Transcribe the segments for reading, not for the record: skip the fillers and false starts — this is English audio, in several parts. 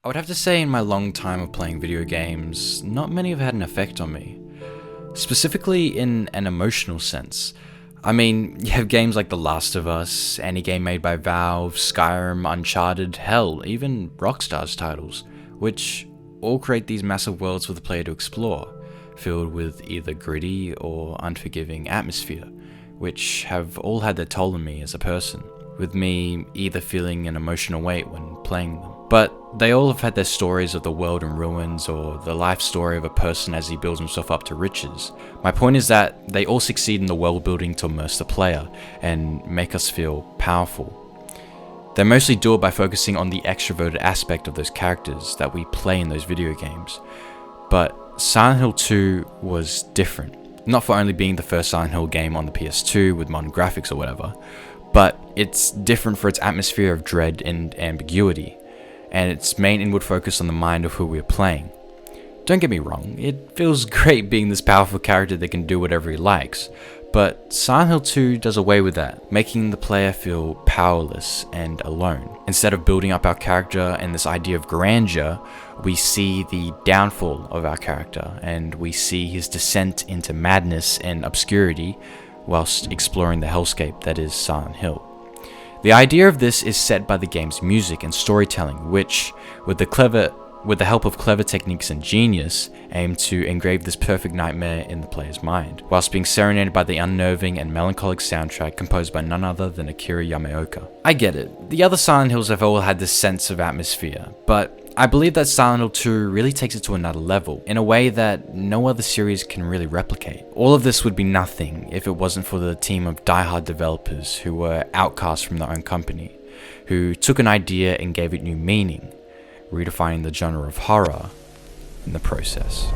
I would have to say in my long time of playing video games, not many have had an effect on me. Specifically in an emotional sense. I mean, you have games like The Last of Us, any game made by Valve, Skyrim, Uncharted, hell, even Rockstar's titles, which all create these massive worlds for the player to explore, filled with either gritty or unforgiving atmosphere, which have all had their toll on me as a person, with me either feeling an emotional weight when playing them. But they all have had their stories of the world in ruins or the life story of a person as he builds himself up to riches. My point is that they all succeed in the world building to immerse the player and make us feel powerful. They mostly do it by focusing on the extroverted aspect of those characters that we play in those video games. But Silent Hill 2 was different. Not for only being the first Silent Hill game on the PS2 with modern graphics or whatever, but it's different for its atmosphere of dread and ambiguity, and its main inward focus on the mind of who we're playing. Don't get me wrong, it feels great being this powerful character that can do whatever he likes, but Silent Hill 2 does away with that, making the player feel powerless and alone. Instead of building up our character and this idea of grandeur, we see the downfall of our character, and we see his descent into madness and obscurity whilst exploring the hellscape that is Silent Hill. The idea of this is set by the game's music and storytelling, which, with the help of clever techniques and genius, aim to engrave this perfect nightmare in the player's mind, whilst being serenaded by the unnerving and melancholic soundtrack composed by none other than Akira Yamaoka. I get it, the other Silent Hills have all had this sense of atmosphere, but I believe that Silent Hill 2 really takes it to another level, in a way that no other series can really replicate. All of this would be nothing if it wasn't for the team of die-hard developers who were outcast from their own company, who took an idea and gave it new meaning, redefining the genre of horror in the process.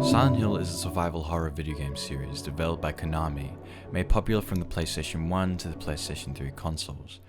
Silent Hill is a survival horror video game series developed by Konami, made popular from the PlayStation 1 to the PlayStation 3 consoles.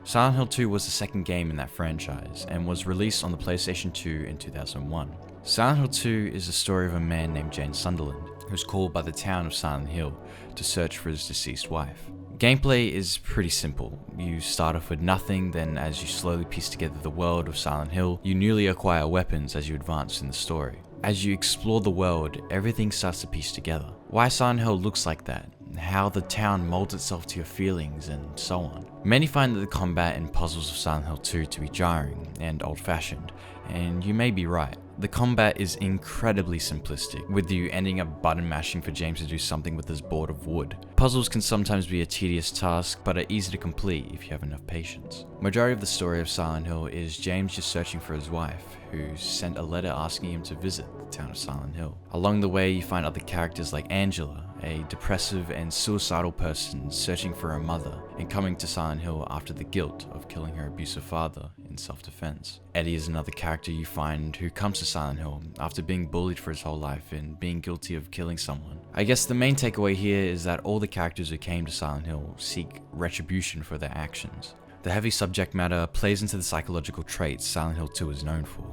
Silent Hill 2 was the second game in that franchise, and was released on the PlayStation 2 in 2001. Silent Hill 2 is the story of a man named James Sunderland, who's called by the town of Silent Hill to search for his deceased wife. Gameplay is pretty simple. You start off with nothing, then as you slowly piece together the world of Silent Hill, you newly acquire weapons as you advance in the story. As you explore the world, everything starts to piece together. Why Silent Hill looks like that, how the town molds itself to your feelings, and so on. Many find that the combat and puzzles of Silent Hill 2 to be jarring and old-fashioned, and you may be right. The combat is incredibly simplistic, with you ending up button mashing for James to do something with his board of wood. Puzzles can sometimes be a tedious task, but are easy to complete if you have enough patience. Majority of the story of Silent Hill is James just searching for his wife, who sent a letter asking him to visit the town of Silent Hill. Along the way, you find other characters like Angela, a depressive and suicidal person searching for her mother and coming to Silent Hill after the guilt of killing her abusive father in self-defense. Eddie is another character you find who comes to Silent Hill after being bullied for his whole life and being guilty of killing someone. I guess the main takeaway here is that all the characters who came to Silent Hill seek retribution for their actions. The heavy subject matter plays into the psychological traits Silent Hill 2 is known for,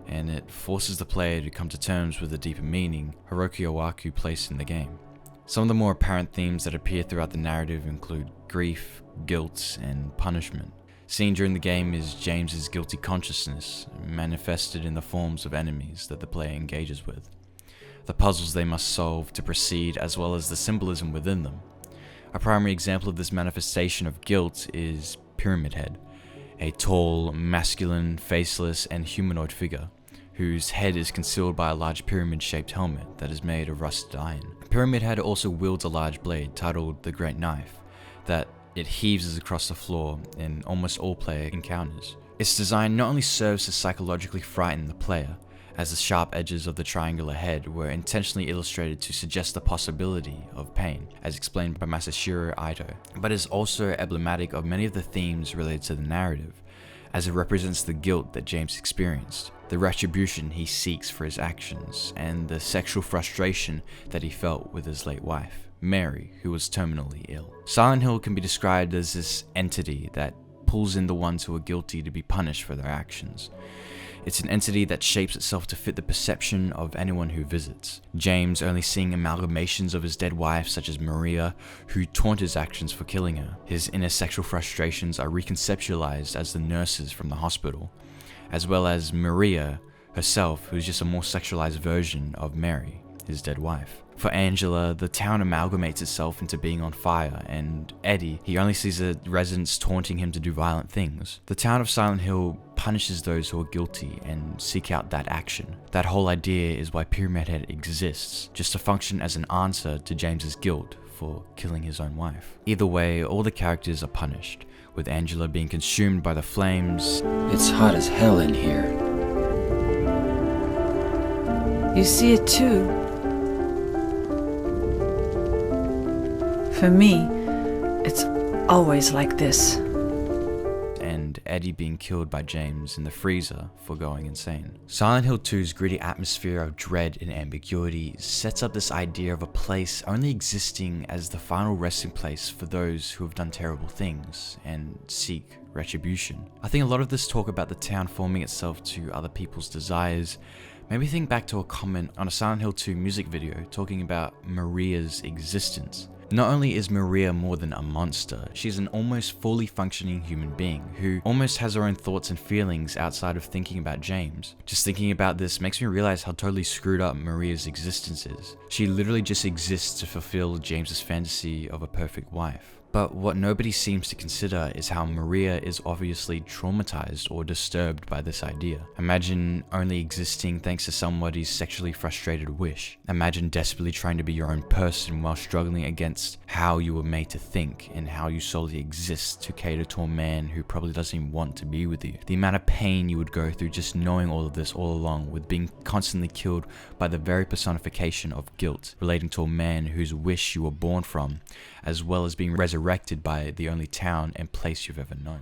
and it forces the player to come to terms with the deeper meaning Hiroki Owaku placed in the game. Some of the more apparent themes that appear throughout the narrative include grief, guilt, and punishment. Seen during the game is James's guilty consciousness, manifested in the forms of enemies that the player engages with, the puzzles they must solve to proceed, as well as the symbolism within them. A primary example of this manifestation of guilt is Pyramid Head, a tall, masculine, faceless, and humanoid figure, whose head is concealed by a large pyramid-shaped helmet that is made of rusted iron. Pyramid Head also wields a large blade titled the Great Knife that it heaves across the floor in almost all player encounters. Its design not only serves to psychologically frighten the player, as the sharp edges of the triangular head were intentionally illustrated to suggest the possibility of pain, as explained by Masashiro Ito, but is also emblematic of many of the themes related to the narrative, as it represents the guilt that James experienced, the retribution he seeks for his actions, and the sexual frustration that he felt with his late wife, Mary, who was terminally ill. Silent Hill can be described as this entity that pulls in the ones who are guilty to be punished for their actions. It's an entity that shapes itself to fit the perception of anyone who visits. James only seeing amalgamations of his dead wife, such as Maria, who taunt his actions for killing her. His inner sexual frustrations are reconceptualized as the nurses from the hospital, as well as Maria herself, who's just a more sexualized version of Mary, his dead wife. For Angela, the town amalgamates itself into being on fire, and Eddie, he only sees the residents taunting him to do violent things. The town of Silent Hill punishes those who are guilty and seek out that action. That whole idea is why Pyramid Head exists, just to function as an answer to James's guilt for killing his own wife. Either way, all the characters are punished, with Angela being consumed by the flames. It's hot as hell in here. You see it too? For me, it's always like this. And Eddie being killed by James in the freezer for going insane. Silent Hill 2's gritty atmosphere of dread and ambiguity sets up this idea of a place only existing as the final resting place for those who have done terrible things and seek retribution. I think a lot of this talk about the town forming itself to other people's desires made me think back to a comment on a Silent Hill 2 music video talking about Maria's existence. Not only is Maria more than a monster, she's an almost fully functioning human being who almost has her own thoughts and feelings outside of thinking about James. Just thinking about this makes me realize how totally screwed up Maria's existence is. She literally just exists to fulfill James's fantasy of a perfect wife. But what nobody seems to consider is how Maria is obviously traumatized or disturbed by this idea. Imagine only existing thanks to somebody's sexually frustrated wish. Imagine desperately trying to be your own person while struggling against how you were made to think and how you solely exist to cater to a man who probably doesn't even want to be with you. The amount of pain you would go through just knowing all of this all along, with being constantly killed by the very personification of guilt relating to a man whose wish you were born from, as well as being resurrected by the only town and place you've ever known.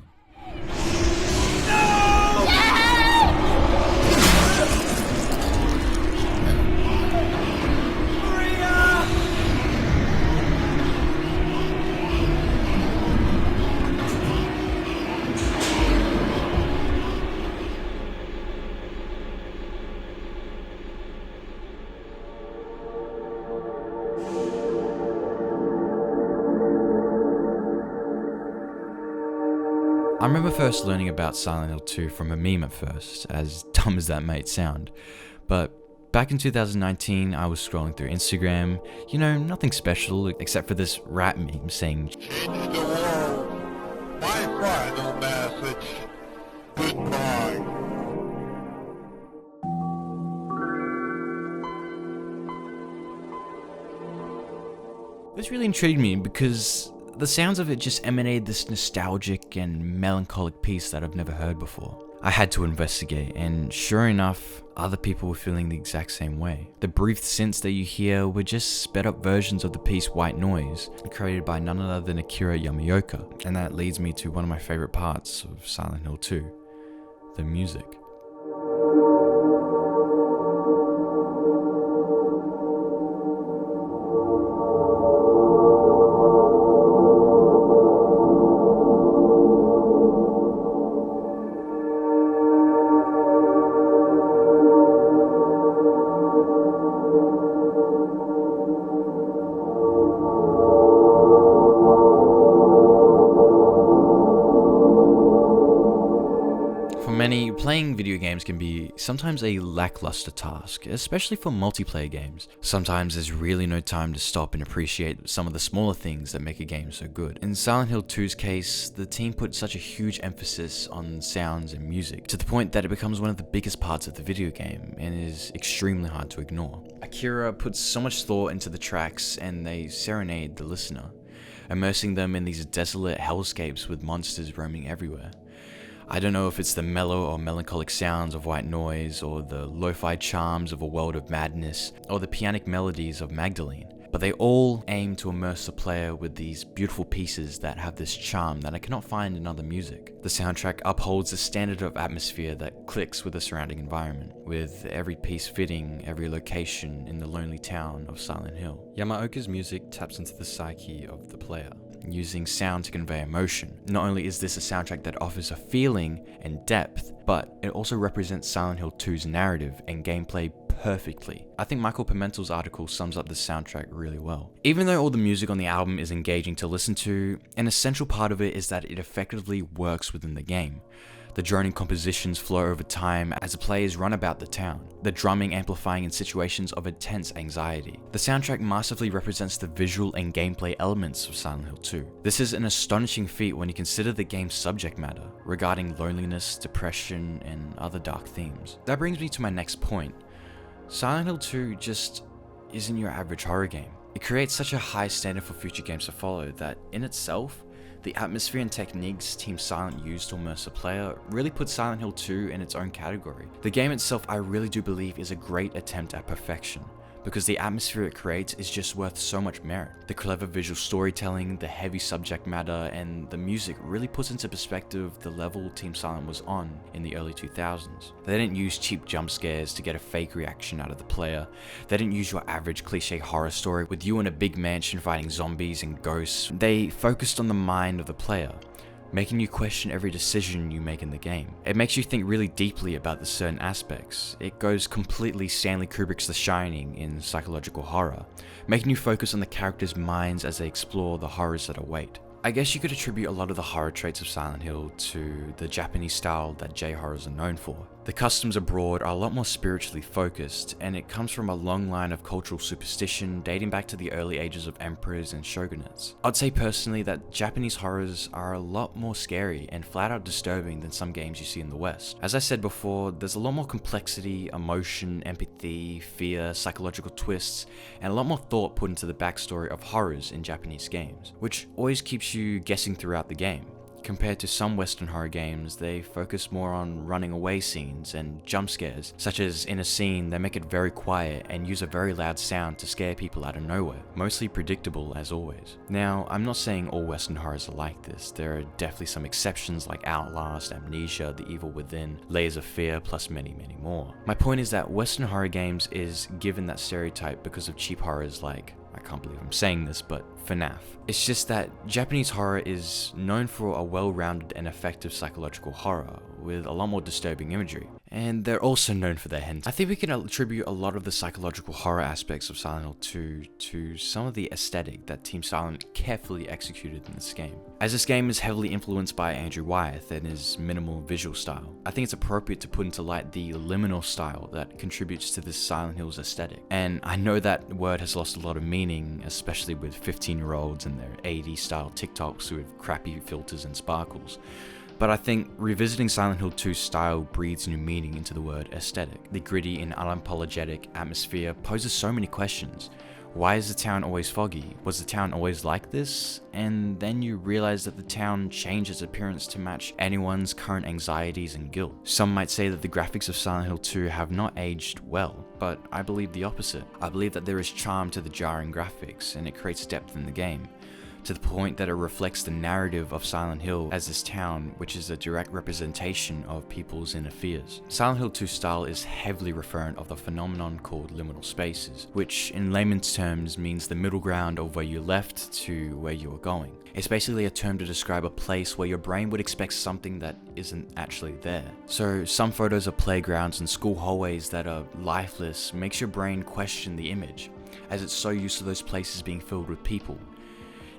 I remember first learning about Silent Hill 2 from a meme at first, as dumb as that might sound, but back in 2019 I was scrolling through Instagram, nothing special except for this rap meme saying, "Change the world, my final message, goodbye." This really intrigued me because the sounds of it just emanated this nostalgic and melancholic piece that I've never heard before. I had to investigate, and sure enough, other people were feeling the exact same way. The brief synths that you hear were just sped up versions of the piece White Noise, created by none other than Akira Yamaoka. And that leads me to one of my favorite parts of Silent Hill 2, the music. Many, playing video games can be sometimes a lackluster task, especially for multiplayer games. Sometimes there's really no time to stop and appreciate some of the smaller things that make a game so good. In Silent Hill 2's case, the team put such a huge emphasis on sounds and music, to the point that it becomes one of the biggest parts of the video game, and is extremely hard to ignore. Akira puts so much thought into the tracks, and they serenade the listener, immersing them in these desolate hellscapes with monsters roaming everywhere. I don't know if it's the mellow or melancholic sounds of white noise, or the lo-fi charms of A World of Madness, or the pianic melodies of Magdalene, but they all aim to immerse the player with these beautiful pieces that have this charm that I cannot find in other music. The soundtrack upholds the standard of atmosphere that clicks with the surrounding environment, with every piece fitting every location in the lonely town of Silent Hill. Yamaoka's music taps into the psyche of the player, using sound to convey emotion. Not only is this a soundtrack that offers a feeling and depth, but it also represents Silent Hill 2's narrative and gameplay perfectly. I think Michael Pimentel's article sums up the soundtrack really well. Even though all the music on the album is engaging to listen to, an essential part of it is that it effectively works within the game. The droning compositions flow over time as the players run about the town, the drumming amplifying in situations of intense anxiety. The soundtrack masterfully represents the visual and gameplay elements of Silent Hill 2. This is an astonishing feat when you consider the game's subject matter regarding loneliness, depression, and other dark themes. That brings me to my next point. Silent Hill 2 just isn't your average horror game. It creates such a high standard for future games to follow that, in itself, the atmosphere and techniques Team Silent used to immerse the player really put Silent Hill 2 in its own category. The game itself, I really do believe, is a great attempt at perfection, because the atmosphere it creates is just worth so much merit. The clever visual storytelling, the heavy subject matter, and the music really puts into perspective the level Team Silent was on in the early 2000s. They didn't use cheap jump scares to get a fake reaction out of the player. They didn't use your average cliche horror story with you in a big mansion fighting zombies and ghosts. They focused on the mind of the player, making you question every decision you make in the game. It makes you think really deeply about the certain aspects. It goes completely Stanley Kubrick's The Shining in psychological horror, making you focus on the characters' minds as they explore the horrors that await. I guess you could attribute a lot of the horror traits of Silent Hill to the Japanese style that J-horrors are known for. The customs abroad are a lot more spiritually focused, and it comes from a long line of cultural superstition dating back to the early ages of emperors and shogunates. I'd say personally that Japanese horrors are a lot more scary and flat out disturbing than some games you see in the West. As I said before, there's a lot more complexity, emotion, empathy, fear, psychological twists, and a lot more thought put into the backstory of horrors in Japanese games, which always keeps you guessing throughout the game. Compared to some Western horror games, they focus more on running away scenes and jump scares, such as in a scene they make it very quiet and use a very loud sound to scare people out of nowhere, mostly predictable as always. Now, I'm not saying all Western horrors are like this. There are definitely some exceptions like Outlast, Amnesia, The Evil Within, Layers of Fear, plus many more. My point is that Western horror games is given that stereotype because of cheap horrors like, I can't believe I'm saying this, but FNAF. It's just that Japanese horror is known for a well-rounded and effective psychological horror with a lot more disturbing imagery. And they're also known for their hentai. I think we can attribute a lot of the psychological horror aspects of Silent Hill 2 to some of the aesthetic that Team Silent carefully executed in this game. As this game is heavily influenced by Andrew Wyeth and his minimal visual style, I think it's appropriate to put into light the liminal style that contributes to this Silent Hill's aesthetic. And I know that word has lost a lot of meaning, especially with 15-year-olds and their 80s style TikToks with crappy filters and sparkles. But I think revisiting Silent Hill 2's style breathes new meaning into the word aesthetic. The gritty and unapologetic atmosphere poses so many questions. Why is the town always foggy? Was the town always like this? And then you realize that the town changed its appearance to match anyone's current anxieties and guilt. Some might say that the graphics of Silent Hill 2 have not aged well, but I believe the opposite. I believe that there is charm to the jarring graphics, and it creates depth in the game, to the point that it reflects the narrative of Silent Hill as this town, which is a direct representation of people's inner fears. Silent Hill 2's style is heavily referent of the phenomenon called liminal spaces, which in layman's terms means the middle ground of where you left to where you are going. It's basically a term to describe a place where your brain would expect something that isn't actually there. So some photos of playgrounds and school hallways that are lifeless makes your brain question the image, as it's so used to those places being filled with people.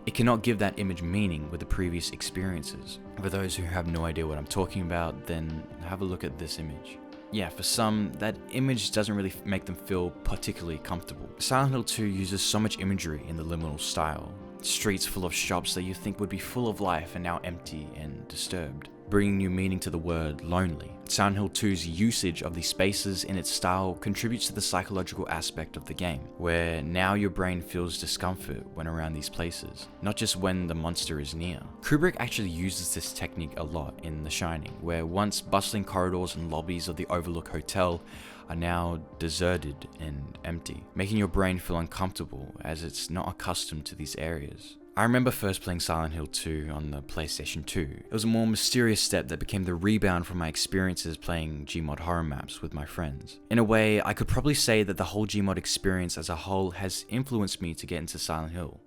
It cannot give that image meaning with the previous experiences. For those who have no idea what I'm talking about, then have a look at this image. Yeah, for some, that image doesn't really make them feel particularly comfortable. Silent Hill 2 uses so much imagery in the liminal style. Streets full of shops that you think would be full of life and now empty and disturbed. bringing new meaning to the word lonely. Silent Hill 2's usage of these spaces in its style contributes to the psychological aspect of the game, where now your brain feels discomfort when around these places, not just when the monster is near. Kubrick actually uses this technique a lot in The Shining, where once bustling corridors and lobbies of the Overlook Hotel are now deserted and empty, making your brain feel uncomfortable as it's not accustomed to these areas. I remember first playing Silent Hill 2 on the PlayStation 2. It was a more mysterious step that became the rebound from my experiences playing Gmod horror maps with my friends. In a way, I could probably say that the whole Gmod experience as a whole has influenced me to get into Silent Hill,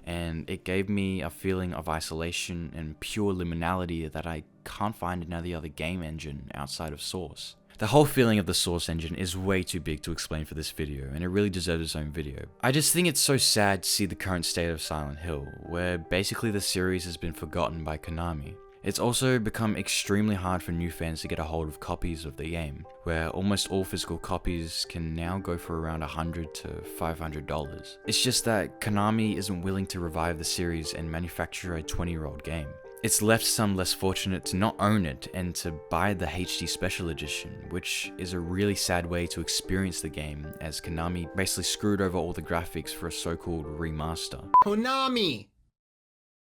and it gave me a feeling of isolation and pure liminality that I can't find in any other game engine outside of Source. The whole feeling of the Source engine is way too big to explain for this video, and it really deserves its own video. I just think it's so sad to see the current state of Silent Hill, where basically the series has been forgotten by Konami. It's also become extremely hard for new fans to get a hold of copies of the game, where almost all physical copies can now go for around $100 to $500. It's just that Konami isn't willing to revive the series and manufacture a 20-year-old game. It's left some less fortunate to not own it and to buy the HD Special Edition, which is a really sad way to experience the game, as Konami basically screwed over all the graphics for a so-called remaster. Konami!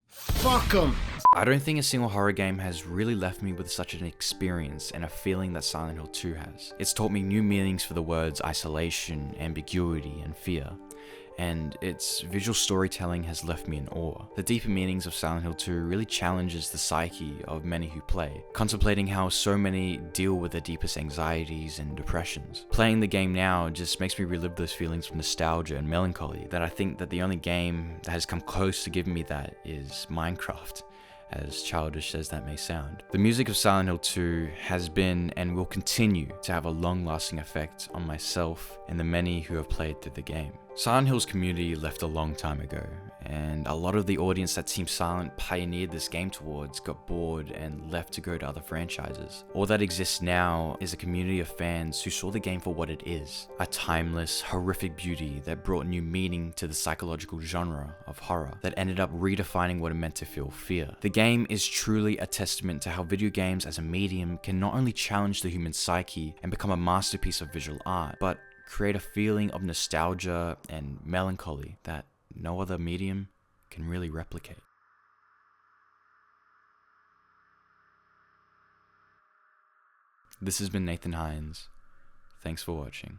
Fuck 'em! I don't think a single horror game has really left me with such an experience and a feeling that Silent Hill 2 has. It's taught me new meanings for the words isolation, ambiguity, and fear. And its visual storytelling has left me in awe. The deeper meanings of Silent Hill 2 really challenges the psyche of many who play, contemplating how so many deal with their deepest anxieties and depressions. Playing the game now just makes me relive those feelings of nostalgia and melancholy that I think that the only game that has come close to giving me that is Minecraft, as childish as that may sound. The music of Silent Hill 2 has been and will continue to have a long-lasting effect on myself and the many who have played through the game. Silent Hill's community left a long time ago, and a lot of the audience that Team Silent pioneered this game towards got bored and left to go to other franchises. All that exists now is a community of fans who saw the game for what it is, a timeless, horrific beauty that brought new meaning to the psychological genre of horror that ended up redefining what it meant to feel fear. The game is truly a testament to how video games as a medium can not only challenge the human psyche and become a masterpiece of visual art, but create a feeling of nostalgia and melancholy that no other medium can really replicate. This has been Nathan Hines. Thanks for watching.